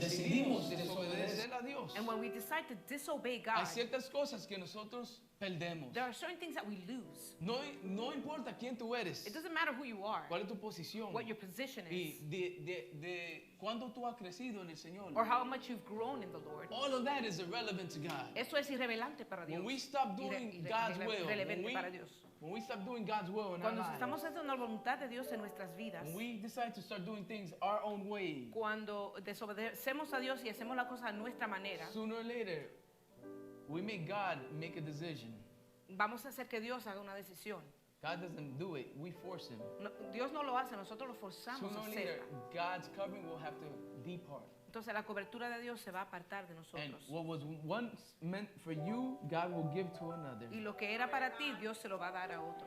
decidimos desobedecer a Dios, And when we decide to disobey hay God, ciertas cosas que nosotros perdemos. there are certain things that we lose. No importa quién tú eres, It doesn't matter who you are, cuál es tu posición what your position is, y de cuándo tú has crecido en el Señor. or how much you've grown in the Lord. All of that is irrelevant to God. Eso es irrelevante para Dios. When we stop doing God's will, Relevante para Dios. when we stop doing God's will in our Cuando estamos lives, haciendo la voluntad de Dios en nuestras vidas, when we decide to start doing things our own way, cuando desobedecemos a Dios y hacemos la cosa a nuestra manera, sooner or later, we make God make a decision. vamos a hacer que Dios haga una decisión. God doesn't do it, we force him. Dios no lo hace, nosotros lo forzamos Sooner a or later, hacerla. God's covering will have to depart. Entonces la cobertura de Dios se va a apartar de And nosotros. what was once meant for you, God will give to another. Y lo que era para ti, Dios se lo va a dar a otro.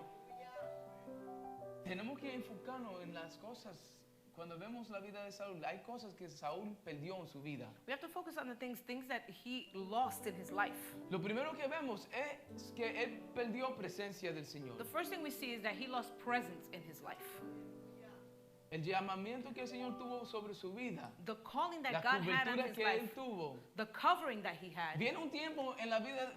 Tenemos que enfocarnos en las cosas. Cuando vemos la vida de Saúl, hay cosas que Saúl perdió en su vida. We have to focus on the things that he lost in his life. Lo primero que vemos es que él perdió presencia del Señor. The first thing we see is that he lost presence in his life. El llamamiento que el Señor tuvo sobre su vida, The calling that la God had on cobertura his que él life, tuvo. the covering that he had. Viene un tiempo en la vida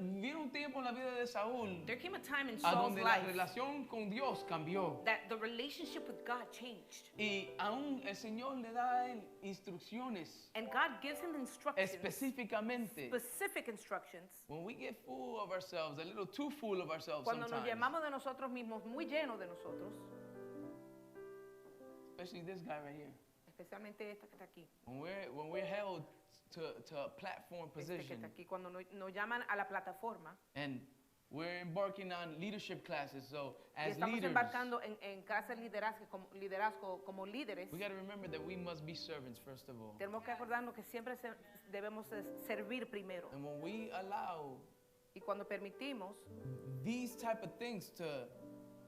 de Saúl There came a time in a Saul's donde la life relación con Dios cambió. that the relationship with God changed. Y aún el Señor le da a él instrucciones And God gives him instructions, específicamente. specific instructions. When we get full of ourselves, a little too full of ourselves Cuando nos sometimes, llamamos de nosotros mismos, muy llenos de nosotros, especially this guy right here, especialmente esta que está aquí, when we're held to a platform este que position está aquí, cuando nos llaman a la plataforma and we're embarking on leadership classes, so y as estamos leaders, embarcando en clases de liderazgo como líderes, we got to remember that we must be servants first of all. tenemos que acordarnos que siempre debemos servir primero. And when we allow Y cuando permitimos these type of things to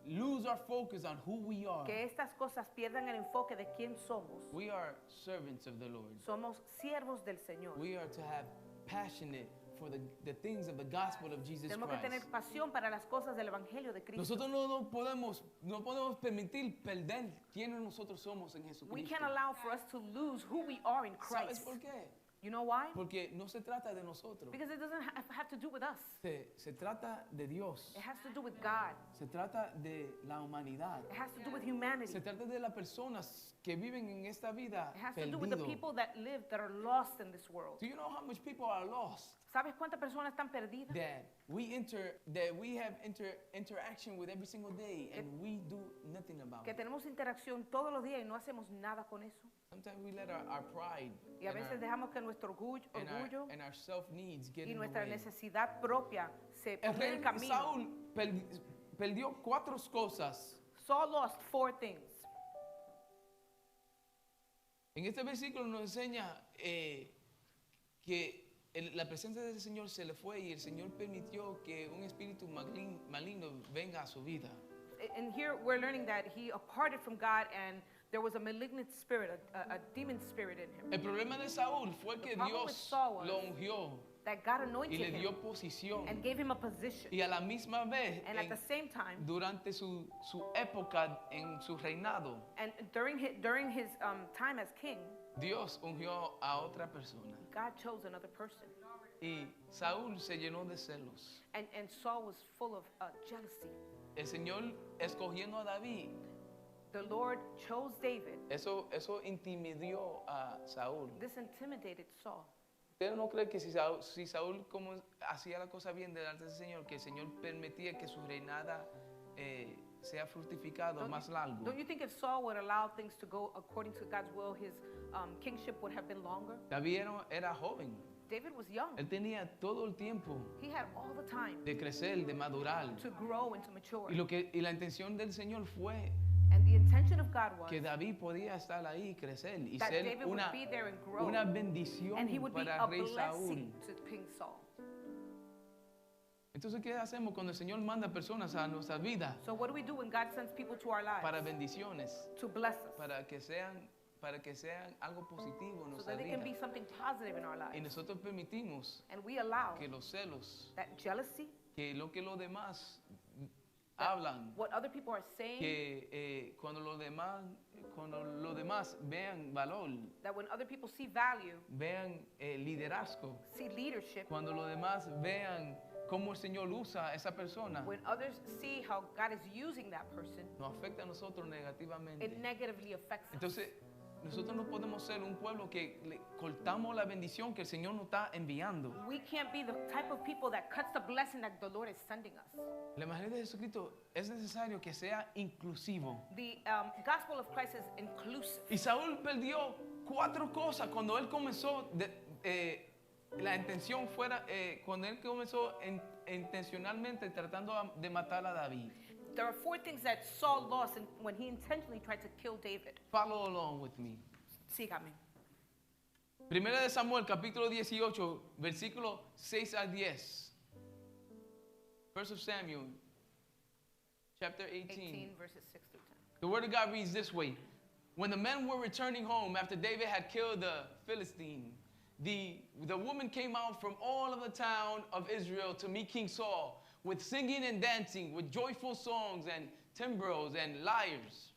lose our focus on who we are, que estas cosas pierdan el enfoque de quién somos, we are servants of the Lord. somos siervos del Señor. We are to have passionate for the things of the gospel of Jesus Tenemos que tener Christ. pasión para las cosas del Evangelio de Cristo. Nosotros no podemos permitir perder quiénes nosotros somos en We Jesucristo. can't allow for us to lose who we are in ¿Sabes Christ. por qué? You know why? Porque no se trata de nosotros. Because it doesn't have to do with us. Se trata de Dios. It has to do with God. Se trata de la humanidad. It has to do with humanity. Se trata de las personas que viven en esta vida It has to do with the perdido. people that are lost in this world. Do you know how much people are lost? ¿Sabes cuántas personas están perdidas? That we have interaction with every single day and we do nothing about Que it. tenemos interacción todos los días y no hacemos nada con eso. Sometimes we let our pride Y a veces dejamos que nuestro orgullo and our self needs get y in the nuestra way. necesidad propia se El ponga en rey el camino. Saúl perdió 4 cosas. Saul lost 4 things. En este versículo nos enseña que la presencia del Señor se le fue y el Señor permitió que un espíritu maligno venga a su vida. And here we're learning that he departed from God and there was a malignant spirit, a demon spirit in him. El problema de Saúl fue que problem with Dios Saul was lo ungió That God y anointed le dio him posición. and gave him a position. Y a la misma vez, And at the same time, durante su época en su reinado, and during his time as king, Dios ungió a otra persona. God chose another person. Y Saúl se llenó de celos. And Saul was full of jealousy. El Señor escogiendo a David, The Lord chose David. eso intimidó a Saúl. This intimidated Saul. ¿Usted no cree que si Saúl como hacía la cosa bien delante del Señor, que el Señor permitía que su reinada sea fructificado más largo? Don't you think if Saul would allow things to go according to God's will, his kingship would have been longer? David era joven. David was young. Él tenía todo el tiempo He had all the time de crecer, de madurar. to grow and to mature. Y la intención del Señor fue And the intention of God was que David podía estar ahí y crecer y that ser David would be there and grow, una bendición and he would be para a el rey Saúl. blessing to King Saul. Entonces, ¿qué hacemos cuando el Señor manda personas a nuestra vida So what do we do when God sends people to our lives? para bendiciones, To bless us, para que sean algo positivo en so nuestra that they can be vida? something positive in our Y lives. nosotros permitimos And we allow que los celos, that jealousy, que los demás hablan, what other people are saying, que cuando los demás cuando los demás vean valor, that when other people see value, vean liderazgo, see leadership, cuando los demás vean cómo el Señor usa a esa persona, when others see how God is using that person, nos afecta a nosotros negativamente. it negatively affects us. Entonces, nosotros no podemos ser un pueblo que le cortamos la bendición que el Señor nos está enviando. We can't be the type of people that cuts the blessing that the Lord is sending us. El Evangelio de Jesucristo es necesario que sea inclusivo. The gospel of Christ is inclusive. Y Saúl perdió 4 cosas cuando él comenzó, la intención fuera, cuando él comenzó intencionalmente tratando de matar a David. There are 4 things that Saul lost when he intentionally tried to kill David. Follow along with me. Sígame. Primera de Samuel, capítulo 18, versículo 6 a 10. First of Samuel, chapter 18. Verses 6 through 10. The word of God reads this way. When the men were returning home after David had killed the Philistine, the woman came out from all of the town of Israel to meet King Saul with singing and dancing, with joyful songs and timbrels and lyres.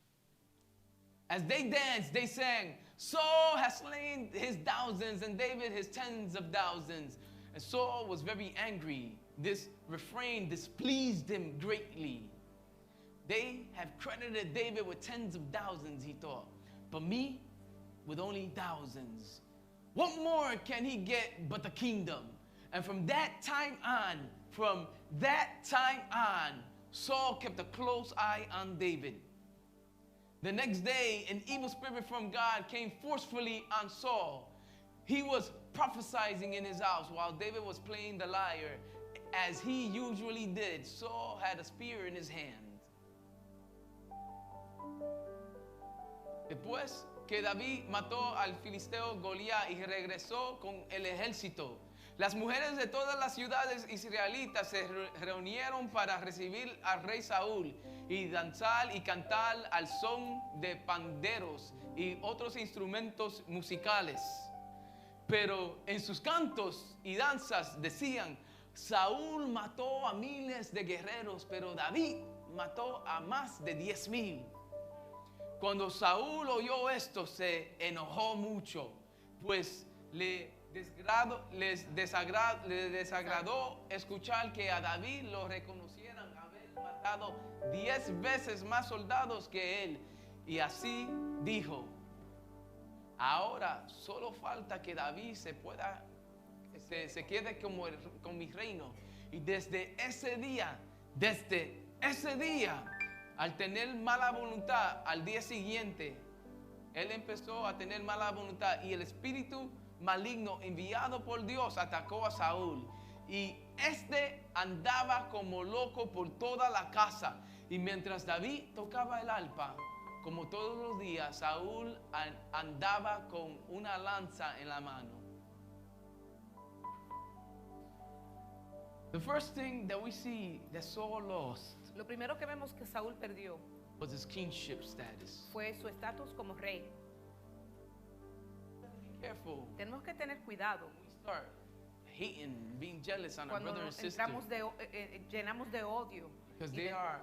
As they danced, they sang, Saul has slain his thousands and David his tens of thousands. And Saul was very angry. This refrain displeased him greatly. They have credited David with tens of thousands, he thought, but me with only thousands. What more can he get but the kingdom? And from that time on, Saul kept a close eye on David. The next day, an evil spirit from God came forcefully on Saul. He was prophesying in his house while David was playing the lyre, as he usually did. Saul had a spear in his hand. Después que David mató al filisteo Goliat y regresó con el ejército, las mujeres de todas las ciudades israelitas se reunieron para recibir al rey Saúl y danzar y cantar al son de panderos y otros instrumentos musicales. Pero en sus cantos y danzas decían, Saúl mató a miles de guerreros, pero David mató a más de 10,000. Cuando Saúl oyó esto, se enojó mucho, pues les desagradó escuchar que a David lo reconocieran haber matado 10 veces más soldados que él. Y así dijo, ahora solo falta que David se quede con mi reino. Y desde ese día, al tener mala voluntad, al día siguiente, él empezó a tener mala voluntad y el espíritu maligno enviado por Dios atacó a Saúl. Y este andaba como loco por toda la casa. Y mientras David tocaba el arpa, como todos los días, Saúl andaba con una lanza en la mano. The first thing that we see that Saul lost Lo primero que vemos que Saúl perdió was his kingship status. fue su estatus como rey. Be careful. Tenemos que tener cuidado We start hating, being jealous on our cuando brother and nos sister llenamos de odio because y they de- are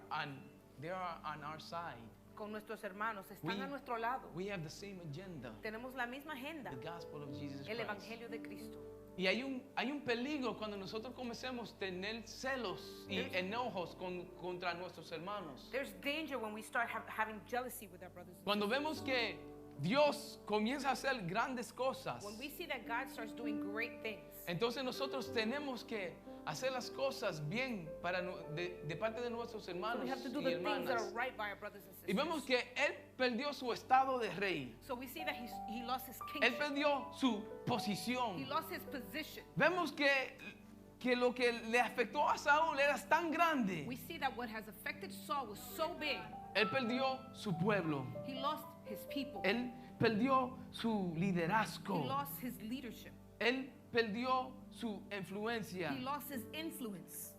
on our side. con nuestros hermanos, están We- a nuestro lado. We have the same agenda, Tenemos la misma agenda, the gospel of Jesus el Christ. evangelio de Cristo. Y hay un peligro cuando nosotros comencemos a tener celos y There's- enojos contra nuestros hermanos. There's danger when we start having jealousy with our brothers and Cuando vemos que Dios comienza a hacer grandes cosas, when we see that God starts doing great things. entonces nosotros tenemos que hacer las cosas bien de parte de nuestros So hermanos we have to do y the things that are hermanas. right by our brothers and Y vemos sisters. que él perdió su estado de rey. So we see that he lost his Él kingship. perdió su He posición. lost his position. Vemos que lo que le afectó a Saúl era tan grande. We see that what has affected Saul was so big. Él perdió su pueblo. He lost his people. Él perdió su He liderazgo. lost his leadership. Él perdió su influencia. He lost his influence.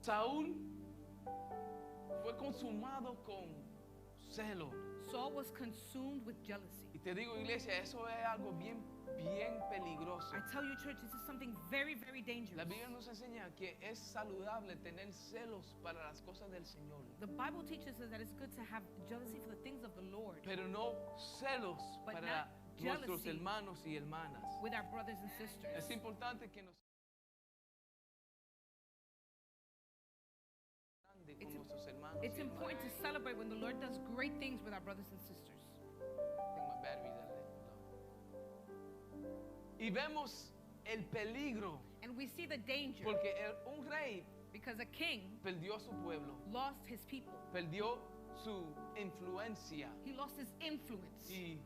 Saúl fue consumado con celo. Saul was consumed with jealousy. Y te digo, iglesia, eso es algo bien peligroso. I tell you, church, this is something very, very La dangerous. Biblia nos enseña que es saludable tener celos para las cosas del Señor, The Bible teaches us that it's good to have jealousy for the things of the Lord pero no celos But para not nuestros jealousy. hermanos y hermanas. with our brothers and sisters. Es importante que nos grande con It's- nuestros hermanos. It's y important to hermanas. celebrate when the Lord does great things with our brothers and sisters. I think my battery's at low. Y vemos el peligro And we see the danger porque un rey because a king perdió su pueblo, lost his people. perdió su influencia. He lost his influence. Y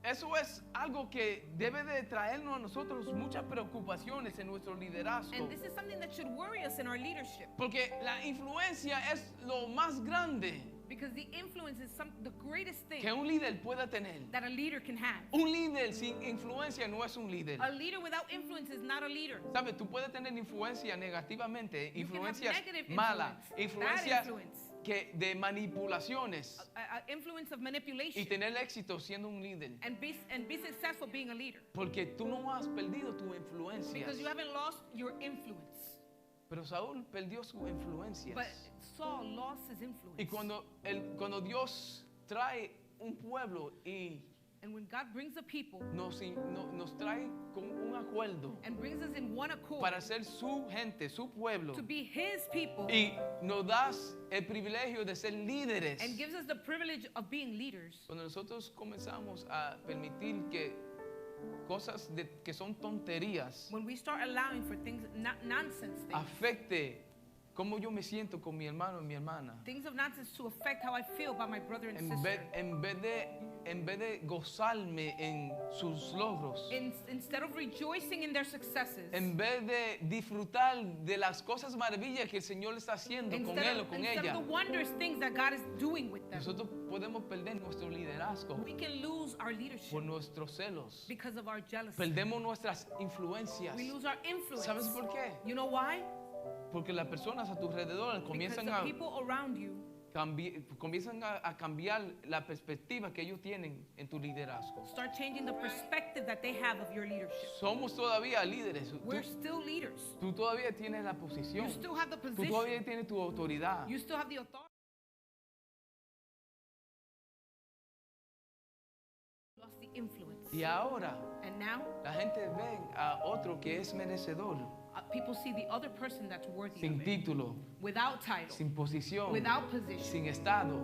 eso es algo que debe de traernos a nosotros muchas preocupaciones en nuestro liderazgo. And this is something that should worry us in our leadership Porque la influencia es lo más grande because the influence is the greatest thing que un líder pueda tener. that a leader can have. Un líder sin influencia no es un líder. A leader without influence is not a leader. ¿Sabes? Tú puedes tener influencia negativamente, You can have influencias negative malas, influence, bad influencias influence, de manipulaciones influence of y manipulation, tener éxito siendo un líder. and be successful being a leader Porque tú no has perdido tu influencia. because you haven't lost your influence. Pero Saúl perdió su influencia. But Saul lost his influence. Y cuando Dios trae un pueblo y And when God brings a people nos trae con un acuerdo and brings us in one accord para ser su gente, su pueblo, to be his people y nos das el privilegio de ser líderes. and gives us the privilege of being leaders, Cuando nosotros comenzamos a permitir que cosas que son tonterías when we start allowing for things, nonsense things, afecte cómo yo me siento con mi hermano y mi hermana, things of nonsense to affect how I feel about my brother and sister. en vez de gozarme en sus logros, Instead of rejoicing in their successes, en vez de disfrutar de las cosas maravillas que el Señor está haciendo con él o con instead ella, of the wondrous things that God is doing with them, nosotros podemos perder nuestro liderazgo we can lose our leadership por nuestros celos. because of our jealousy. Perdemos nuestras influencias. We lose our influence. ¿Sabes por qué? You know why? Porque las personas a tu alrededor Because comienzan the a people around you cambiar la perspectiva que ellos tienen en tu liderazgo. start changing the perspective that they have of your leadership. Somos todavía líderes. We're still leaders. Tú todavía tienes la posición. You still have the Tú position. todavía tienes tu autoridad. You still have the authority. Lost the influence. Y ahora And now la gente ve a otro que es merecedor, people see the other person that's worthy sin of it. título, Without title, sin posición, without position, sin estado,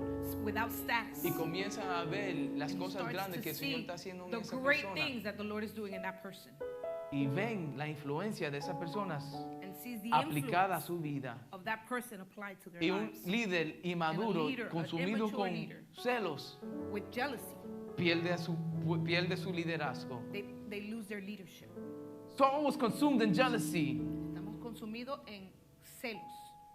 without status. y comienzan a ver las And he cosas starts grandes to que el Señor see está haciendo en the esa great persona. things that the Lord is doing in that person. Y ven la influencia de esas personas And sees the aplicada a influence su vida. of that person applied to their Y un lives. líder inmaduro, leader, an consumido immature con leader. celos, With jealousy, pierde su liderazgo. they lose their leadership. Saul was consumed in jealousy Estamos consumidos en celos.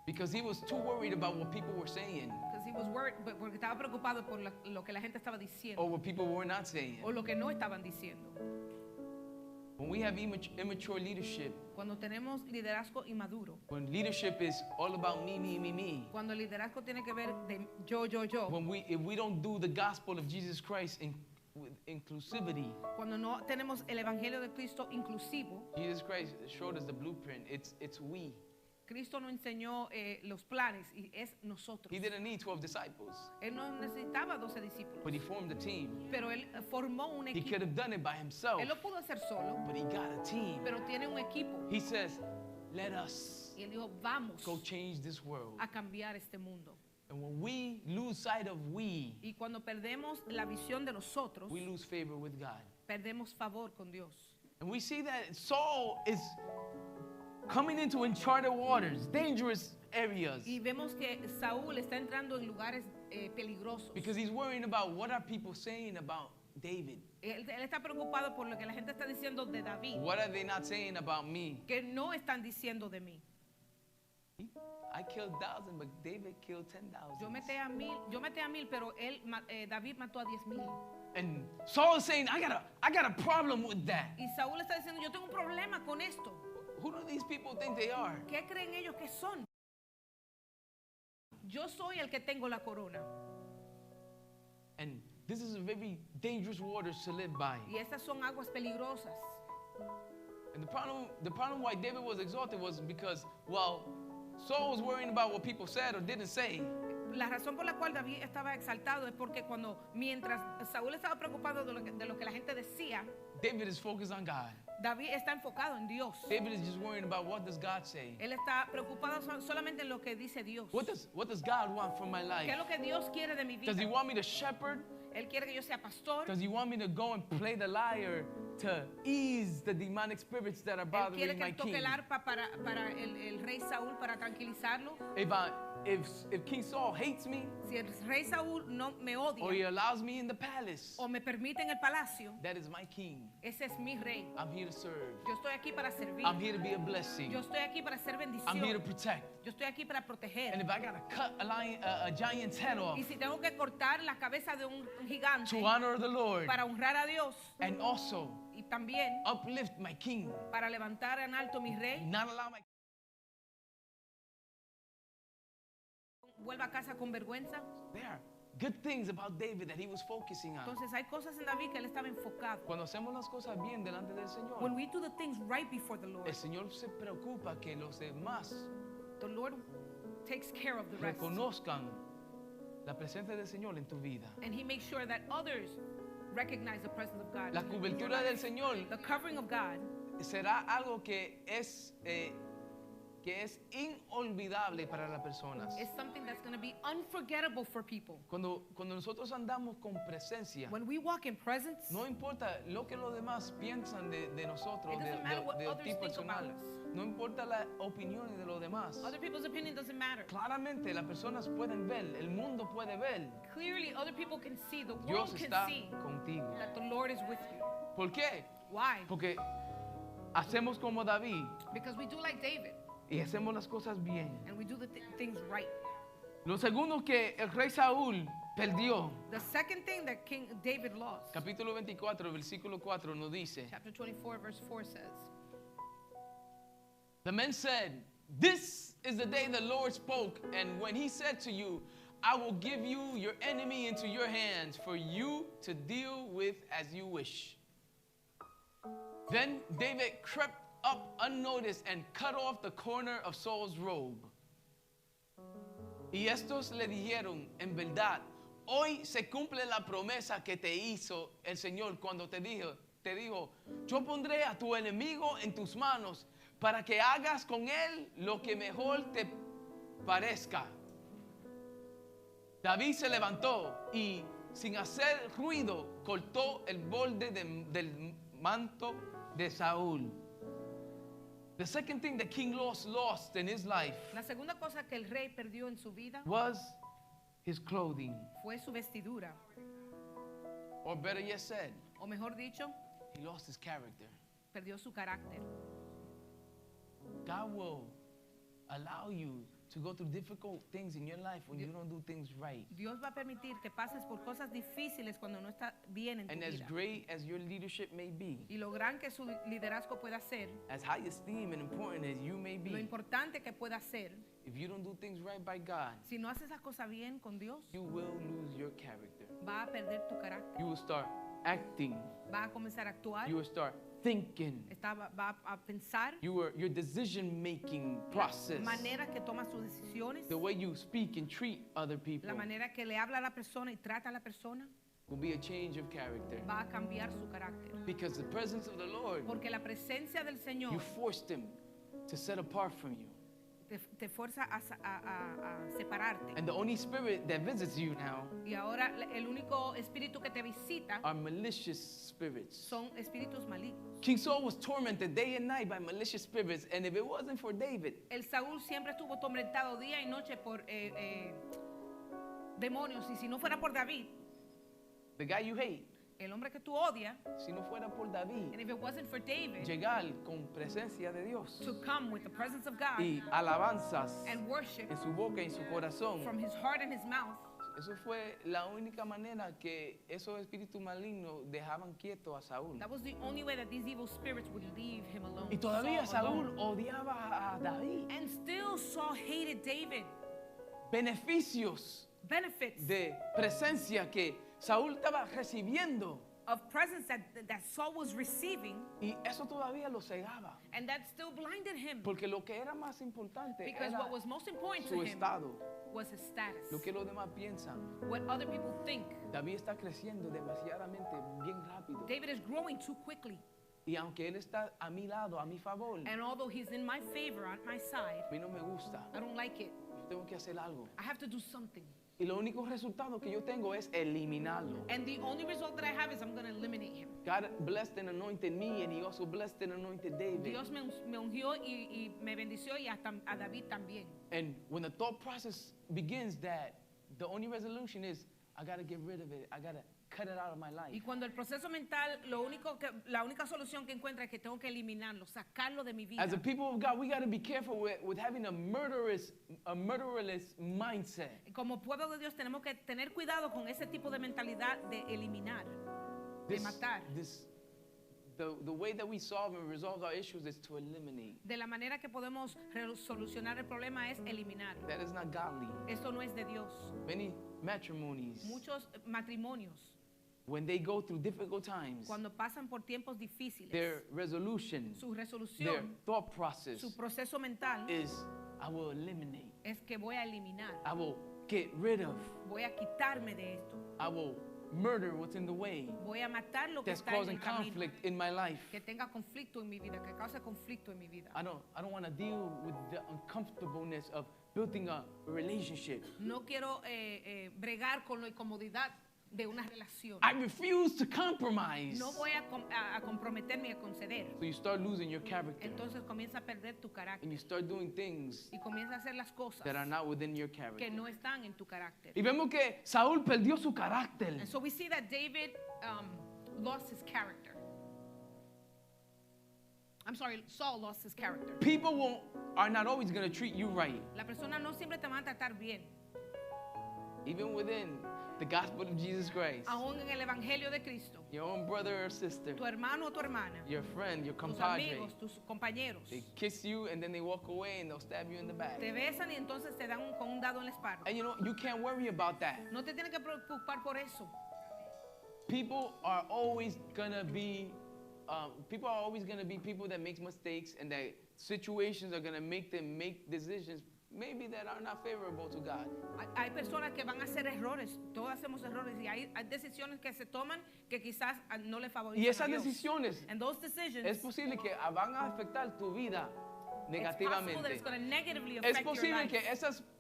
because he was too worried about what people were saying Because he was worried, porque estaba preocupado por lo que la gente estaba diciendo or what people were not saying. o lo que no estaban diciendo. When we have immature leadership, Cuando tenemos liderazgo inmaduro, when leadership is all about me, cuando el liderazgo tiene que ver de yo, if we don't do the gospel of Jesus Christ with inclusivity, cuando no tenemos el evangelio de Cristo inclusivo, Jesus Christ showed us the blueprint. It's we. Cristo nos enseñó los planes y es nosotros. He didn't need 12 disciples, Él no necesitaba 12 discípulos, but he formed a team. pero él formó un He equipo. could have done it by himself, Él lo pudo hacer solo, but he got a team. pero tiene un equipo. He says, let us Y él dijo, vamos go change this world. a cambiar este mundo. And when we lose sight of we Y cuando perdemos la visión de nosotros, lose favor with God. perdemos favor con Dios. And we see that Saul is coming into uncharted waters, dangerous areas, Y vemos que Saúl está entrando en lugares peligrosos. because he's worrying about what are people saying about David. Él está preocupado por lo que la gente está diciendo de David, What are they not saying about me? que no están diciendo de mí. I killed 1,000, but David killed 10,000. Yo maté a 1000, pero David mató a 10,000. And Saul is saying, I got a problem with that. Y Saúl está diciendo, yo tengo un problema con esto. Who do these people think they are? ¿Qué creen ellos que son? Yo soy el que tengo la corona. And this is a very dangerous waters to live by. Y estas son aguas peligrosas. And the problem why David was exalted was because while Saul was worrying about what people said or didn't say, La razón por la cual David estaba exaltado es porque mientras Saúl estaba preocupado de lo que la gente decía, David is focused on God. David está enfocado en Dios. David is just worrying about what does God say. Él está preocupado solamente en lo que dice Dios. What does God want from my life? ¿Qué es lo que Dios quiere de mi vida? Does he want me to shepherd? Él quiere que yo sea pastor. Does he want me to go and play the lyre to ease the demonic spirits that are Él bothering quiere que my él toque king? el arpa para el rey Saúl, para tranquilizarlo. If King Saul hates me, Si el rey Saúl no me or he odia allows me in the palace, o me permite en el palacio, that is my king. ese es mi rey. I'm here to serve. Yo estoy aquí para servir. I'm here to be a blessing. Yo estoy aquí para hacer I'm here to bendición. protect. Yo estoy aquí para And proteger. if I gotta cut a giant's head off Y si tengo que cortar la cabeza de un gigante to honor the Lord, para honrar a Dios and also y también uplift my king, para levantar en alto mi rey, not allow my vuelva a casa con vergüenza. there are good things about David that he was focusing on. Entonces hay cosas en David que él estaba enfocado. Cuando hacemos las cosas bien delante del Señor, When we do the things right before the Lord, el Señor se preocupa que los demás the Lord takes care of the rest. reconozcan la presencia del Señor en tu vida. And he makes sure that others recognize the presence of God. La in your cobertura del life. Señor The covering of God será algo que es inolvidable para las personas. is something that's going to be unforgettable for people. Cuando nosotros andamos con presencia, When we walk in presence, no importa lo que los demás piensan de nosotros, It doesn't matter what de others ti think about personal. us. No importa las opiniones de los demás. other people's opinion doesn't matter. Claramente las personas pueden ver, el mundo puede ver. Clearly, other people can see, the Dios world can está see contigo. that the Lord is with you. ¿Por qué? Why? Porque hacemos como David Because we do like David, y hacemos las cosas bien. and we do the things right. Lo segundo que el rey Saúl perdió, The second thing that King David lost, capítulo 24, versículo 4 nos dice, chapter 24, verse 4 says, the men said, this is the day the Lord spoke, and when he said to you, I will give you your enemy into your hands for you to deal with as you wish. Then David crept up unnoticed and cut off the corner of Saul's robe. Y estos le dijeron, en verdad, hoy se cumple la promesa que te hizo el Señor cuando te dijo, yo pondré a tu enemigo en tus manos para que hagas con él lo que mejor te parezca. David se levantó y sin hacer ruido cortó el borde del manto de Saúl. The second thing that King lost in his life la segunda cosa que el rey perdió en su vida was his clothing. fue su vestidura, Or better yet said, o mejor dicho, he lost his character. perdió su carácter. God will allow you to go through difficult things in your life when you don't do things right. Dios va a permitir que pases por cosas difíciles cuando no está bien en tu And as vida. great as your leadership may be, Y lo gran que su liderazgo pueda ser, as high esteemed and important as you may lo be, importante que pueda ser, if you don't do things right by God, si no haces las cosas bien con Dios, you will lose your character. va a perder tu carácter. You will start acting. Va a comenzar a actuar, You will start thinking. va a pensar, Your decision-making process, manera que toma sus decisiones, the way you speak and treat other people, la manera que le habla a la persona y trata a la persona, will be a change of character. va a cambiar su carácter. Because the presence of the Lord, Porque la presencia del Señor you forced him to set apart from you. te fuerza a separarte. And the only spirit that visits you now Y ahora el único espíritu que te visita are malicious spirits. son espíritus malignos. King Saul was tormented day and night by malicious spirits, and if it wasn't for David, El Saúl siempre estuvo atormentado día y noche por demonios, y si no fuera por David, the guy you hate, el hombre que tú odias, si no fuera por David, and if it wasn't for David llegar con presencia de Dios to come with the presence of God y alabanzas and worship en su boca y en su corazón, from his heart and his mouth, eso fue la única manera que esos espíritus malignos dejaban quieto a Saúl. that was the only way that these evil spirits would leave him alone. Y todavía Saul Saúl alone. odiaba a David. And still Saul hated David. Beneficios Benefits de presencia que Saúl estaba recibiendo of presence that Saul was receiving, y eso todavía lo cegaba. and that still blinded him. Porque lo que era más importante Because era what was most important su to him estado, was his status, lo que los demás piensan. what other people think. David está creciendo demasiadamente bien rápido. David is growing too quickly. Y aunque él está a mi lado, a mi favor, And although he's in my favor, on my side, a mí no me gusta. I don't like it. Yo tengo que hacer algo. I have to do something. Y lo único resultado que yo tengo es eliminarlo. And the only result that I have is I'm going to eliminate him. God blessed and anointed me, and He also blessed and anointed David. Dios me ungió y me bendició y hasta a David también. And when the thought process begins, that the only resolution is, I got to get rid of it. I got to cut it out of my life. Y cuando el proceso mental, la única solución que encuentra es que tengo que eliminarlo, sacarlo de mi vida. As a people of God, we got to be careful with having a murderous mindset. Como pueblo de Dios tenemos que tener cuidado con ese tipo de mentalidad de eliminar, de matar. The way that we solve and resolve our issues is to eliminate. De la manera que podemos solucionar el problema es eliminar. That is not godly. Esto no es de Dios. Many matrimonies, Muchos matrimonios, when they go through difficult times, cuando pasan por tiempos difíciles, their resolution, su their resolución, thought process su proceso mental is, I will eliminate. es que voy a eliminar, I will get rid of. voy a quitarme de esto, I will murder what's in the way voy a matar lo que that's está en causing el camino, conflict in my life. que tenga conflicto en mi vida, que cause conflicto en mi vida. I don't want to deal with the uncomfortableness of building a relationship. No quiero bregar con la incomodidad de una relación. I refuse to compromise. No voy a comprometerme y a conceder. So you start losing your character Entonces comienza a perder tu and carácter you start doing things y comienza a hacer las cosas that are not within your que character. no están en tu carácter. Y vemos que Saúl perdió su carácter. And so we see that David lost his character. I'm sorry, Saul lost his character. People are not always going to treat you right. La persona no siempre te va a tratar bien. Even within the gospel of Jesus Christ, Aún en el evangelio de Cristo, your own brother or sister, tu hermano o tu hermana, your friend, your tus compadre, amigos, tus compañeros, they kiss you and then they walk away and they'll stab you in the back. te besan y entonces te dan con un dado en la espalda. And you know, you can't worry about that. No te tienes que preocupar por eso. People are always gonna be people that make mistakes, and that situations are gonna make them make decisions maybe that are not favorable to God. Hay personas que van a hacer errores, todos hacemos errores y hay decisiones que se toman que quizás no le favorecen Y a esas Dios. decisiones And those decisions, es posible que van a afectar tu vida it's possible that negativamente. it's going to negatively Es affect your posible life. que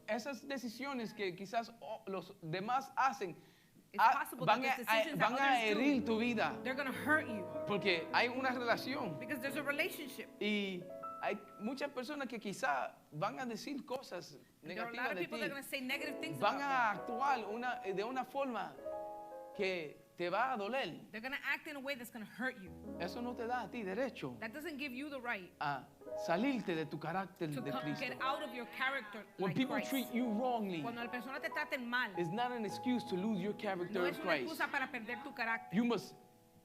esas decisiones que quizás los demás hacen It's possible that van the decisions that a others do, herir tu vida, they're going to hurt you porque hay una relación. because there's a relationship. Y hay muchas personas que quizá van a decir cosas There are a lot negativas of de people that are ti. going to say negative things Van about you. a actuar de una forma que te va a doler. They're going to act in a way that's going to hurt you. Eso no te da a ti derecho That doesn't give you the right a salirte de tu carácter to de Cristo. get out of your character When like people Christ. treat you wrongly, Cuando las personas te traten mal, it's not an excuse to lose your character no of es una Christ. excusa para perder tu carácter. You must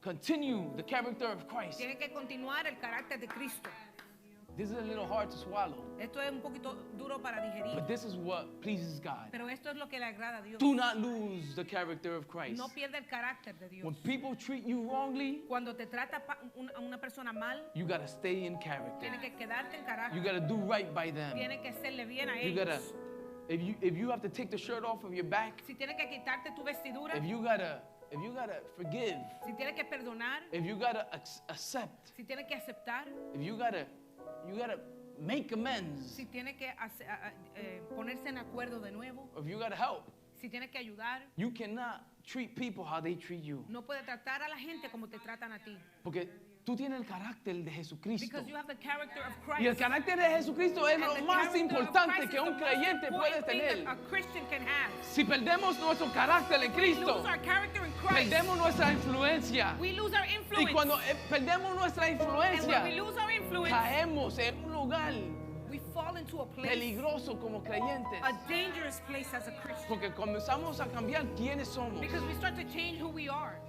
continue the character of Christ. Tienes que continuar el carácter de Cristo. This is a little hard to swallow, Esto es un poquito duro para digerir, but this is what pleases God. pero esto es lo que le agrada a Dios. Do not lose the character of Christ. No pierda el carácter de Dios. When people treat you wrongly, Cuando te trata una persona mal, you gotta stay in character. tienes que quedarte en You carácter. gotta do right by them. Tienes que hacerle bien a You gotta, ellos. if you have to take the shirt off of your back, Si tienes que quitarte tu vestidura, if you gotta forgive, si tienes que perdonar, if you gotta accept, si tienes que aceptar, if you gotta make amends, si tienes que ponerse en acuerdo de nuevo, or if you gotta help, si tienes que ayudar, you cannot treat people how they treat you. no puedes tratar a la gente como te tratan a ti. Porque tú tienes el carácter de Jesucristo. Because you have the character of Y el Christ. carácter de Jesucristo es And lo the más character of importante Christ que is un the creyente most puede important thing tener. that a Christian can have. Si perdemos nuestro carácter en We Cristo, lose our character in Christ. perdemos nuestra influencia. We lose our Y influence. cuando perdemos nuestra And influencia, when we lose our influence, caemos en un lugar we fall into a place, peligroso como creyentes. a dangerous place as a Christian. Porque comenzamos a cambiar quiénes somos. Because we start to change who we are.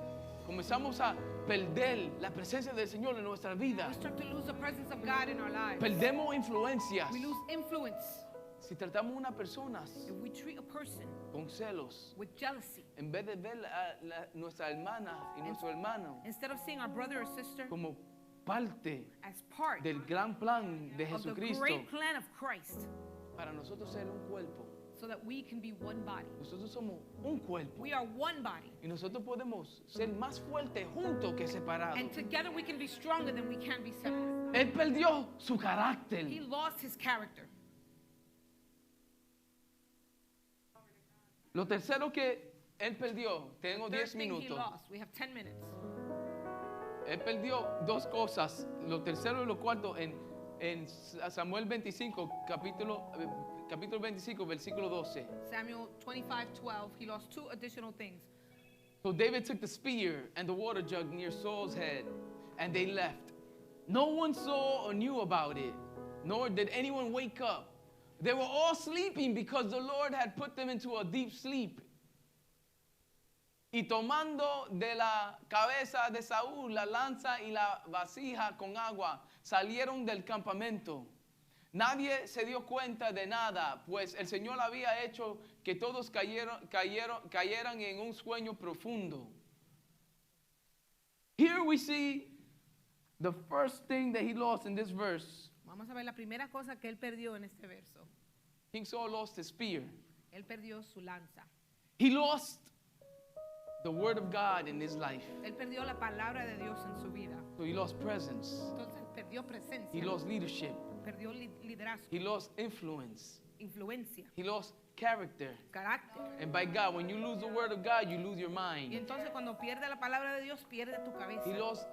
Comenzamos a perder la presencia del Señor en nuestra vida. We start to lose the presence of God in our lives. Perdemos influencias. We lose influence. Si tratamos a una persona if we treat a person con celos, with jealousy, en vez de ver a nuestra hermana y nuestro hermano instead of seeing our brother or sister como parte as part del gran plan de of the Jesucristo great plan of Christ, para nosotros ser un cuerpo. so that we can be one body. Nosotros somos un cuerpo We are one body. y nosotros podemos ser más fuertes juntos que separados. And together we can be stronger than we can be separate. Él perdió su He carácter. lost his character. Lo tercero que él perdió, tengo The third 10 thing he minutos. lost. We have 10 minutes. Él perdió dos cosas, lo tercero y lo cuarto en Samuel 25, capítulo 25, versículo 12. Samuel 25:12. He lost two additional things. So David took the spear and the water jug near Saul's head, and they left. No one saw or knew about it, nor did anyone wake up. They were all sleeping because the Lord had put them into a deep sleep. Y tomando de la cabeza de Saúl la lanza y la vasija con agua, salieron del campamento. Nadie se dio cuenta de nada, pues el Señor había hecho que todos cayeran en un sueño profundo. Here we see the first thing that he lost in this verse. Vamos a ver la primera cosa que él perdió en este verso. King Saul lost his spear. Él perdió su lanza. He lost the word of God in his life. Él perdió la palabra de Dios en su vida. So he lost presence. Entonces perdió presencia. He lost leadership. Perdió liderazgo, He lost influence. influencia, He lost character. carácter. And by God, when you lose the word of God, you lose your Y mind. entonces cuando pierde la palabra de Dios, pierde tu cabeza. He lost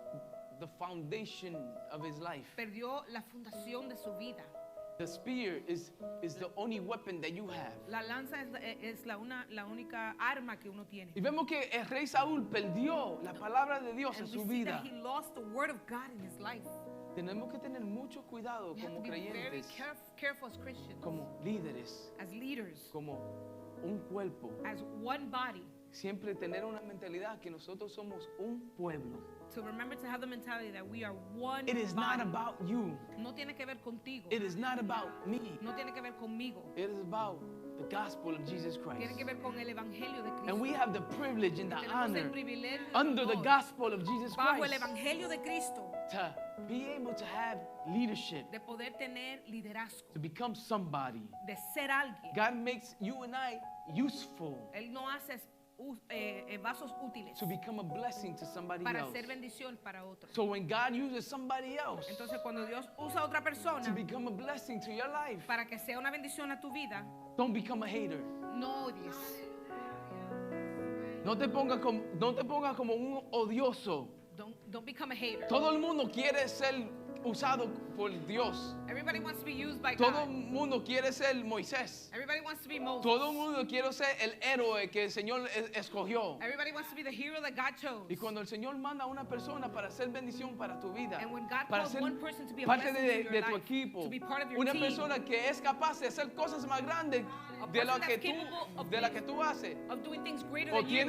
the foundation of his life. Perdió la fundación de su vida. The spear is the only weapon that you have. La lanza es la única arma que uno tiene. Y vemos que el rey Saúl perdió la palabra de Dios en And we su see vida. that he lost the word of God in his life. Tenemos que tener mucho cuidado We have to como be very creyentes, careful as Christians, como líderes, as leaders, como un cuerpo. as one body, Siempre tener una mentalidad que nosotros somos un pueblo. to remember to have the mentality that we are one It is body. not about you. No tiene que ver contigo. It is not about me. No tiene que ver conmigo. It is about the gospel of Jesus Tiene Christ. que ver con el evangelio de Cristo. And we have the privilege and the Tenemos honor el privilegio de under the honor, gospel of Jesus bajo el Christ evangelio de Cristo, to be able to have leadership, de poder tener liderazgo, to become somebody. de ser alguien. God makes you and I useful Él no hace vasos útiles to become a blessing to somebody para else. ser bendición para otros. So when God uses somebody else Entonces cuando Dios usa a otra to persona become a blessing to your life, para que sea una bendición a tu vida, don't become a hater. no odies. No te pongas como un odioso. Don't become a hater. Todo el mundo quiere ser usado por Dios. Everybody wants to be used by Todo el God. mundo quiere ser Moisés. Everybody wants to be Moses. Todo el mundo quiere ser el héroe que el Señor escogió. Everybody wants to be the hero that God chose. Y cuando el Señor manda a una persona para ser bendición para tu vida, And when God para calls ser one person to be a parte blessing de to your tu life, equipo, to be part of your una team, persona que es capaz de hacer cosas más grandes A de la person que that's capable of de la things- que tú haces, of doing things greater o than you,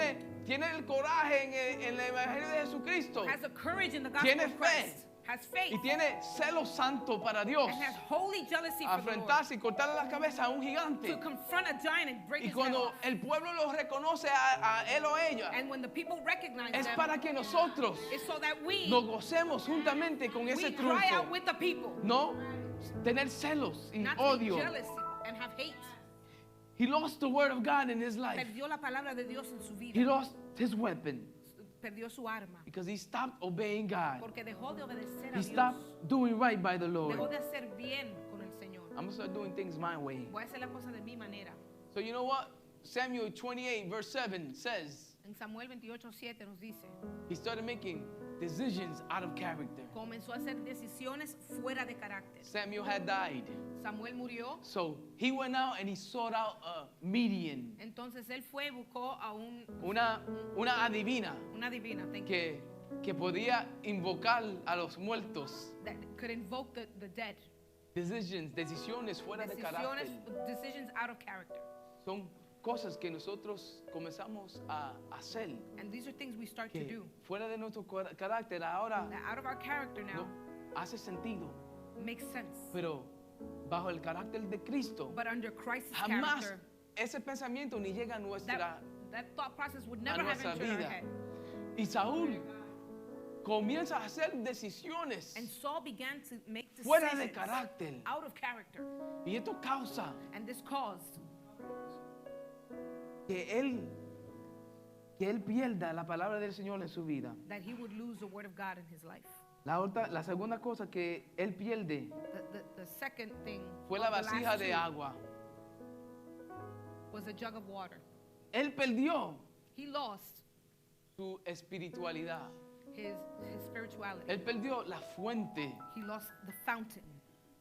tiene el coraje en el Evangelio de Jesucristo has the courage in the gospel Tiene of Christ, has faith, y tiene celo santo para Dios, and has holy jealousy for the Lord, enfrentarse y cortarle la cabeza a un gigante. to confront a giant and break Y his head cuando off. el pueblo lo reconoce a él o ella, And when the people recognize es them, para que nosotros it's so that we nos gocemos juntamente con ese cry out triunfo. with the people, No tener celos y not to be odio. jealous and have hate. He lost the word of God in his life. Perdió la palabra de Dios en su vida. He lost his weapon Perdió su arma. because he stopped obeying God. Porque dejó de obedecer a He Dios. stopped doing right by the Dejó Lord. de hacer bien con el Señor. I'm going to start doing things my way. Voy a hacer la cosa de mi manera. So you know what? Samuel 28 verse 7 says En Samuel 28:7 nos dice, he started making decisions out of character. comenzó a hacer decisiones fuera de carácter. Samuel had died. Samuel murió, So he went out and he sought out a median, entonces él fue y buscó a una adivina una divina, thank you, que podía invocar a los muertos. that could invoke the dead. Decisiones fuera de carácter. Decisions out of character. Son cosas que nosotros comenzamos a hacer And these are things we start to que do. fuera de nuestro carácter ahora That out of our character now no hace sentido, makes sense. pero bajo el carácter de Cristo, But under Christ's jamás character, ese pensamiento ni llega a nuestra, that thought process would a never have nuestra entered our vida. head. Y Saúl comienza a hacer decisiones And Saul began to make fuera de decisions carácter. out of character. Y esto causa And this caused que él pierda la palabra del Señor en su vida. that he would lose the word of God in his life. La segunda cosa que él pierde The second thing fue la of the vasija last de two agua. was a jug of water. Él perdió He lost su espiritualidad. his spirituality. Él perdió la fuente He lost the fountain,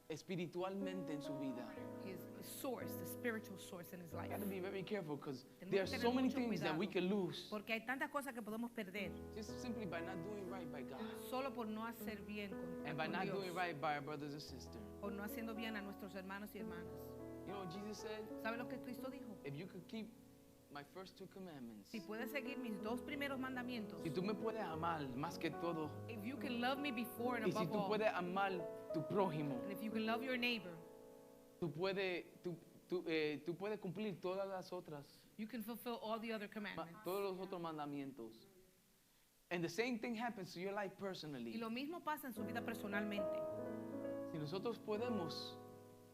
espiritualmente en su vida. his source, the spiritual source in his life. You got to be very careful because Tenemos there are que so tener many mucho things that we cuidado. can lose Porque hay tantas cosas que podemos perder just simply by not doing right by God solo por no hacer bien and by con not Dios, doing right by our brothers and sisters. o no haciendo bien a nuestros hermanos y hermanas. You know what Jesus said? ¿Sabe lo que Cristo dijo? If you could keep my first two commandments, Si puedes seguir mis dos primeros mandamientos, si tú me puedes amar más que todo, if you can love me before and y si above tú all, puedes amar tu prójimo, and if you can love your neighbor, tú puedes cumplir todas las otras, you can fulfill all the other commandments. todos los otros mandamientos. And the same thing happens to your life Y personally. lo mismo pasa en su vida personalmente. Si nosotros podemos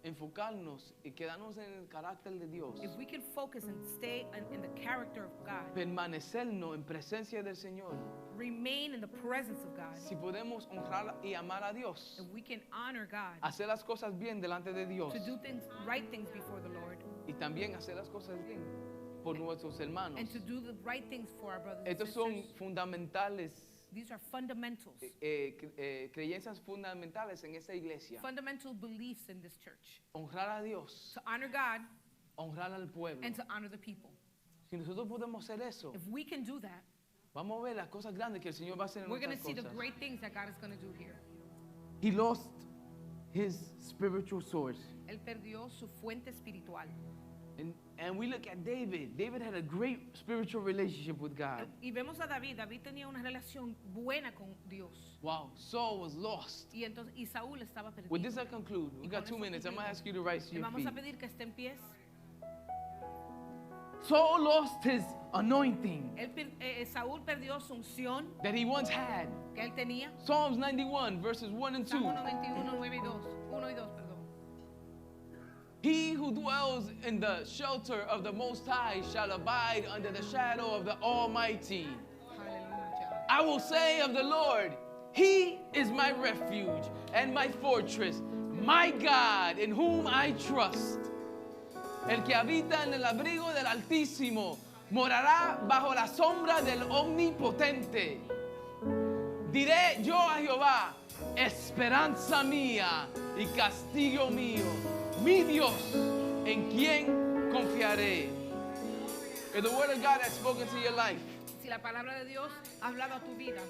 enfocarnos y quedarnos en el carácter de Dios, If we can focus and stay in the character of God, permanecernos en presencia del Señor, remain in the presence of God, si podemos honrar y amar a Dios, if we can honor God, hacer las cosas bien delante de Dios to do things, right things before the Lord, y también hacer las cosas bien por nuestros hermanos. and to do the right things for our brothers and Estos son sisters. fundamentales, These are fundamentals, creencias fundamentales en esta iglesia. fundamental beliefs in this church. Honrar a Dios, To honor God honrar al pueblo. and to honor the people. Si nosotros podemos hacer eso, If we can do that, vamos a ver las cosas grandes que el Señor va a hacer en we're going to nuestras see the cosas. great things that God is going to do here. He lost his spiritual source. Él perdió su fuente espiritual. And we look at David. David had a great spiritual relationship with God. Y vemos a David. David tenía una relación buena con Dios. Wow, Saul was lost. Y entonces y Saúl estaba perdido. With this, I conclude. We Y got con 2 eso minutes. I'm going to concluyo. ask you to rise to Le your vamos feet. a pedir que esté en pies. Saul lost his anointing Saúl perdió su unción that he once had. que él tenía. Psalms 91, verses 1 and 2. Salmo 91, 9 y 2. 1 y 2, perdón. He who dwells in the shelter of the Most High shall abide under the shadow of the Almighty. Aleluya. I will say of the Lord, He is my refuge and my fortress, my God in whom I trust. El que habita en el abrigo del Altísimo morará bajo la sombra del Omnipotente. Diré yo a Jehová, esperanza mía y castigo mío, mi Dios, en quien confiaré. If the word of God has spoken to your life, Si la palabra de Dios ha hablado a tu vida,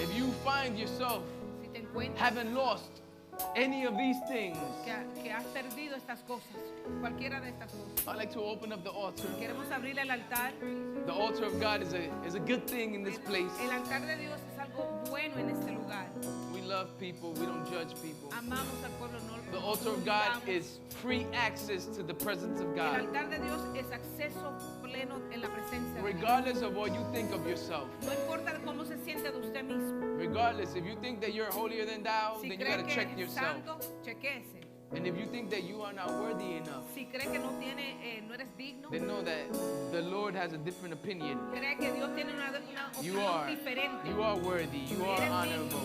if you find yourself si te encuentras having lost any of these things, que has perdido estas cosas, cualquiera de estas cosas, I'd like to open up the altar. queremos abrir el altar. The altar of God is a good thing in this place. El altar de Dios es algo bueno en este lugar. We love people, we don't judge people. Amamos al pueblo, no The no altar of God juzgamos. is free access to the presence of El God. altar de Dios es acceso pleno en la presencia de Dios. Regardless of what you think of yourself, No importa cómo se siente de usted mismo. regardless if you think that you're holier than thou, Si then you cree got to que check es yourself. santo, chequéese. And if you think that you are not worthy enough, Si cree que no tiene, no eres digno, then know that the Lord has a different opinion. cree que Dios tiene una You opinión are, diferente. you are worthy, you are Eres honorable.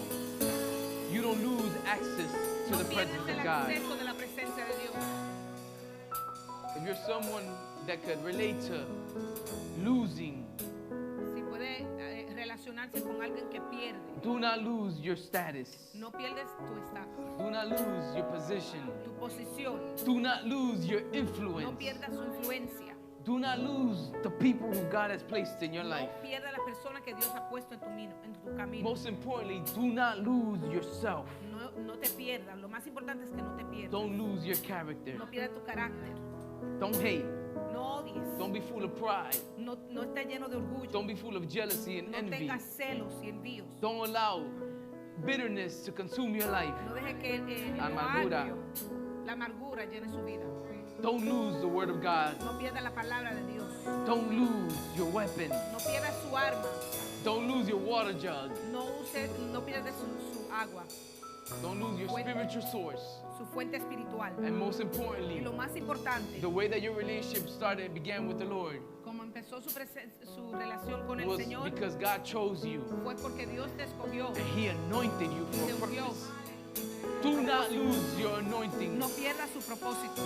You don't lose access to No the pierdes presence el of God. acceso de la presencia de Dios. If you're someone that could relate to losing, Si puede relacionarse con alguien que pierde, do not lose your status. no pierdes tu estatus, Do not lose your position. tu posición, Do not lose your no influence. pierdas su influencia, Do not lose the people who God has placed in your no life. pierdas la persona que Dios ha puesto en tu camino. Most importantly, do not lose yourself. No te pierdas, lo más importante es que no te pierdas. Don't lose your character. No pierdas tu carácter, Don't hate. no odies, Don't be full of pride. no estés lleno de orgullo, Don't be full of jealousy and no envy. tengas celos y envíos. Don't allow bitterness to consume your life. No deje que lo Amargura. agrio, la amargura llene su vida. Don't lose the word of God. No pierda la palabra de Dios. Don't lose your weapon. No pierda su arma. Don't lose your water jug. No pierda su agua, Don't lose your spiritual source. su fuente espiritual. And most Y importantly, lo más importante, the way that your relationship started began with the Lord como empezó su relación con el was Señor, because God chose you fue porque Dios te escogió, and He anointed you te for a ungió. purpose. Do not lose your anointing. No pierda su propósito.